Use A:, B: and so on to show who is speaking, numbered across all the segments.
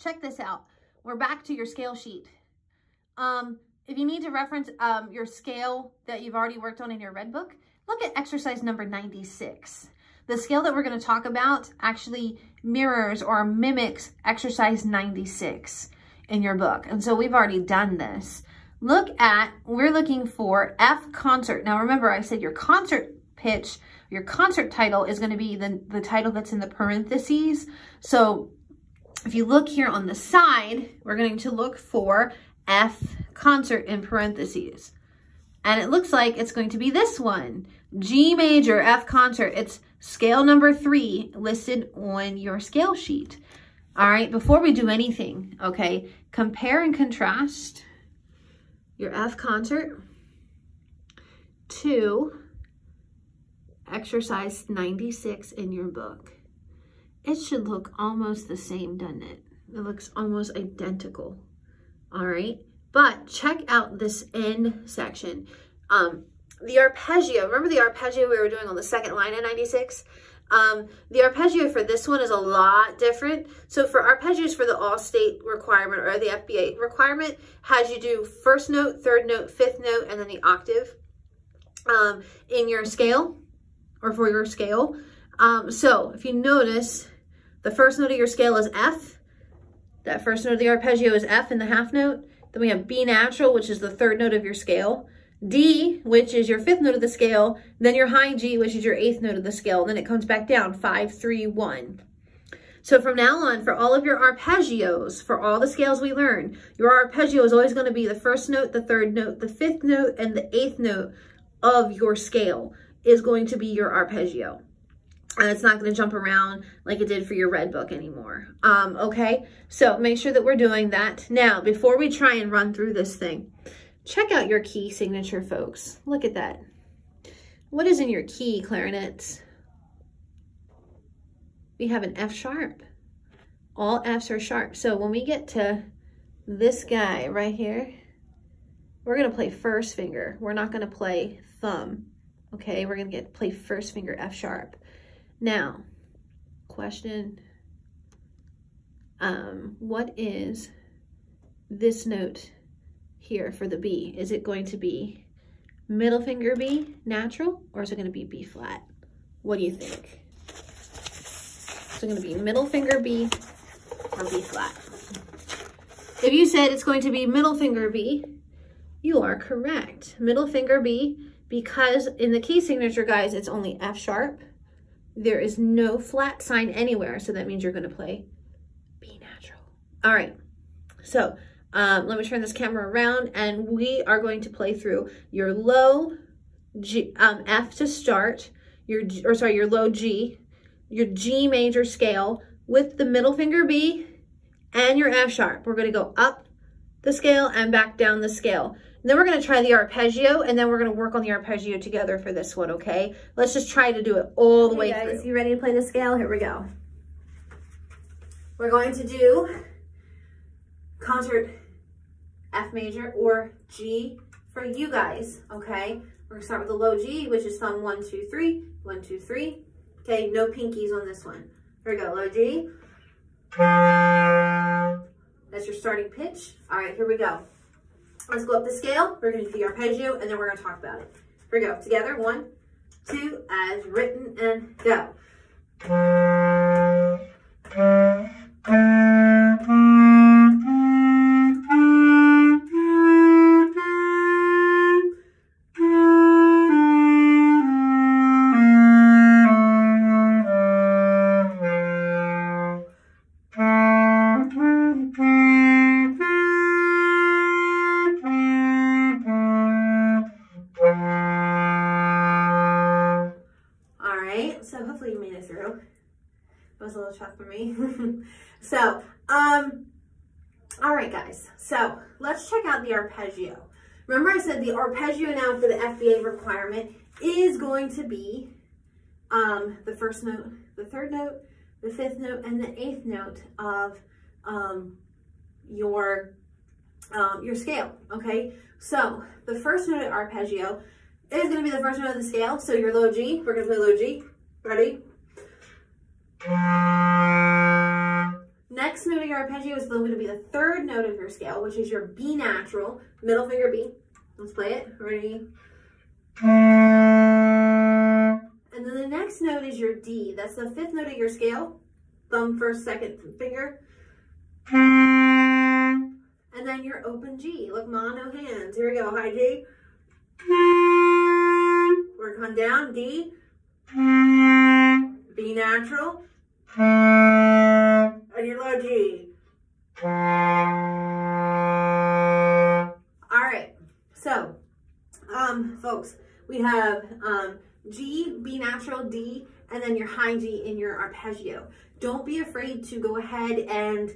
A: check this out. We're back to your scale sheet. If you need to reference your scale that you've already worked on in your red book, look at exercise number 96. The scale that we're going to talk about actually mirrors or mimics exercise 96 in your book. And so we've already done this. We're looking for F concert. Now remember, I said your concert pitch, your concert title is going to be the title that's in the parentheses. So if you look here on the side, we're going to look for F concert in parentheses. And it looks like it's going to be this one, G major F concert. It's scale number 3 listed on your scale sheet. All right, before we do anything, okay, compare and contrast your F concert to exercise 96 in your book. It should look almost the same, doesn't it? It looks almost identical. All right, but check out this end section. The arpeggio, remember the arpeggio we were doing on the second line in 96? The arpeggio for this one is a lot different. So for arpeggios for the all-state requirement or the FBA requirement, has you do first note, third note, fifth note, and then the octave in your scale or for your scale. So if you notice, the first note of your scale is F. That first note of the arpeggio is F in the half note. Then we have B natural, which is the third note of your scale. D, which is your fifth note of the scale. Then your high G, which is your eighth note of the scale. And then it comes back down, 5, 3, 1. So from now on, for all of your arpeggios, for all the scales we learn, your arpeggio is always going to be the first note, the third note, the fifth note, and the eighth note of your scale is going to be your arpeggio. And it's not going to jump around like it did for your red book anymore. Okay, so make sure that we're doing that. Now, before we try and run through this thing, check out your key signature, folks. Look at that. What is in your key, clarinets? We have an F sharp. All Fs are sharp. So when we get to this guy right here, we're going to play first finger. We're not going to play thumb. Okay, we're going to play first finger F sharp. Now, question, what is this note here for the B? Is it going to be middle finger B natural, or is it going to be B flat? What do you think? Is it going to be middle finger B or B flat? If you said it's going to be middle finger B, you are correct. Middle finger B, because in the key signature, guys, it's only F sharp. There is no flat sign anywhere, so that means you're going to play B natural. All right, so let me turn this camera around, and we are going to play through your low G, F to start, your low G, your G major scale with the middle finger B and your F sharp. We're going to go up the scale and back down the scale. And then we're going to try the arpeggio, and then we're going to work on the arpeggio together for this one, okay? Let's just try to do it all the way through. Guys, you ready to play the scale? Here we go. We're going to do concert F major or G for you guys, okay? We're going to start with the low G, which is thumb 1, 2, 3, 1, 2, 3. Okay, no pinkies on this one. Here we go, low G. That's your starting pitch. All right, here we go. Let's go up the scale. We're going to do the arpeggio, and then we're going to talk about it. Here we go. Together. 1, 2, as written, and go. Was a little tough for me. So, all right, guys. So let's check out the arpeggio. Remember I said the arpeggio now for the FBA requirement is going to be the first note, the third note, the fifth note, and the eighth note of your scale, okay? So the first note of arpeggio is going to be the first note of the scale. So your low G, we're going to play low G. Ready? Next next note of your arpeggio is going to be the third note of your scale, which is your B natural, middle finger B. Let's play it. Ready? And then the next note is your D. That's the fifth note of your scale. Thumb first, second finger. And then your open G. Look, mono hands. Here we go. High G. We're going to come down. D. B natural. And your low G. All right. So, folks, we have G, B natural, D, and then your high G in your arpeggio. Don't be afraid to go ahead and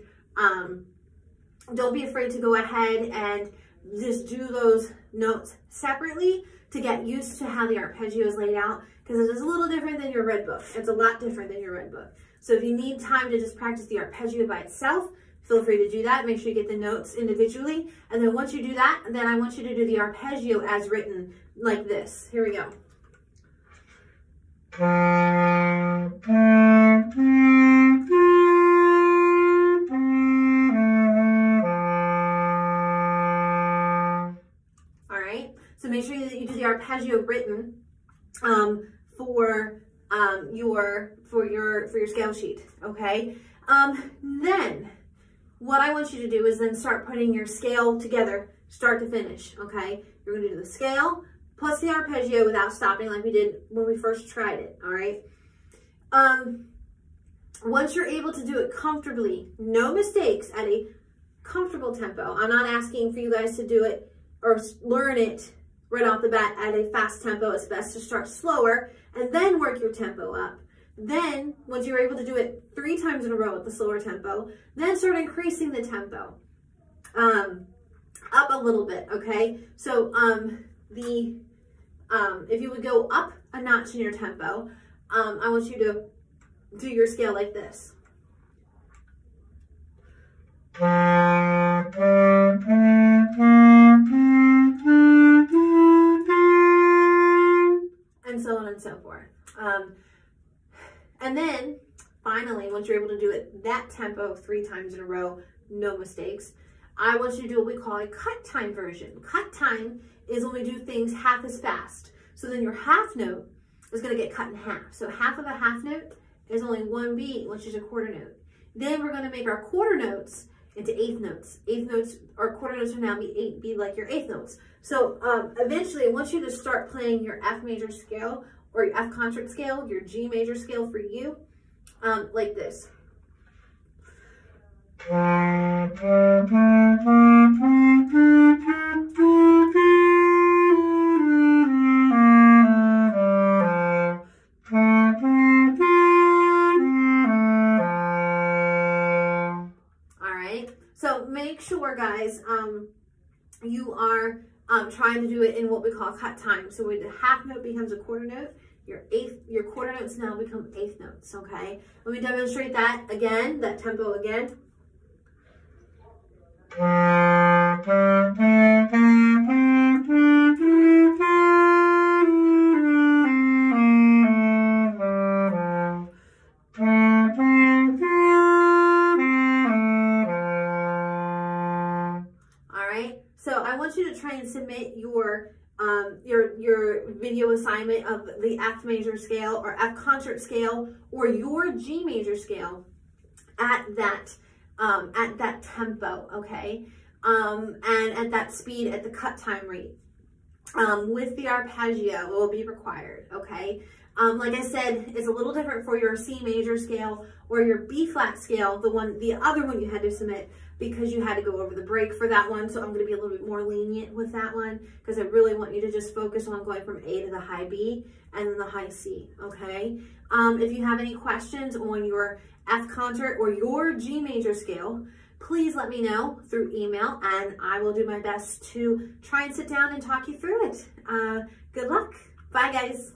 A: just do those notes separately to get used to how the arpeggio is laid out, because it is a little different than your red book. It's a lot different than your red book. So if you need time to just practice the arpeggio by itself, feel free to do that. Make sure you get the notes individually. And then once you do that, then I want you to do the arpeggio as written like this. Here we go. All right. So make sure that you do the arpeggio written for your scale sheet. Okay. Then what I want you to do is then start putting your scale together, start to finish. Okay. You're going to do the scale plus the arpeggio without stopping like we did when we first tried it. All right. Once you're able to do it comfortably, no mistakes, at a comfortable tempo. I'm not asking for you guys to do it or learn it right off the bat at a fast tempo. It's best to start slower and then work your tempo up. Then, once you're able to do it 3 times in a row at the slower tempo, then start increasing the tempo up a little bit, okay? So, if you would go up a notch in your tempo, I want you to do your scale like this. And so on and so forth. And then, finally, once you're able to do it that tempo 3 times in a row, no mistakes, I want you to do what we call a cut time version. Cut time is when we do things half as fast. So then your half note is going to get cut in half. So half of a half note is only 1 beat, which is a quarter note. Then we're going to make our quarter notes into eighth notes. Eighth notes, or quarter notes will now be like your eighth notes. So eventually, I want you to start playing your F major scale or your F concert scale, your G major scale for you, like this. So make sure, guys, you are trying to do it in what we call cut time. So when the half note becomes a quarter note, your quarter notes now become eighth notes, okay? Let me demonstrate that again, that tempo again. So I want you to try and submit your video assignment of the F major scale or F concert scale or your G major scale at that tempo, okay, and at that speed at the cut time rate. With the arpeggio, it will be required, okay. Like I said, it's a little different for your C major scale or your B flat scale, the other one you had to submit, because you had to go over the break for that one. So I'm going to be a little bit more lenient with that one because I really want you to just focus on going from A to the high B and then the high C, okay? If you have any questions on your F concert or your G major scale, please let me know through email and I will do my best to try and sit down and talk you through it. Good luck. Bye, guys.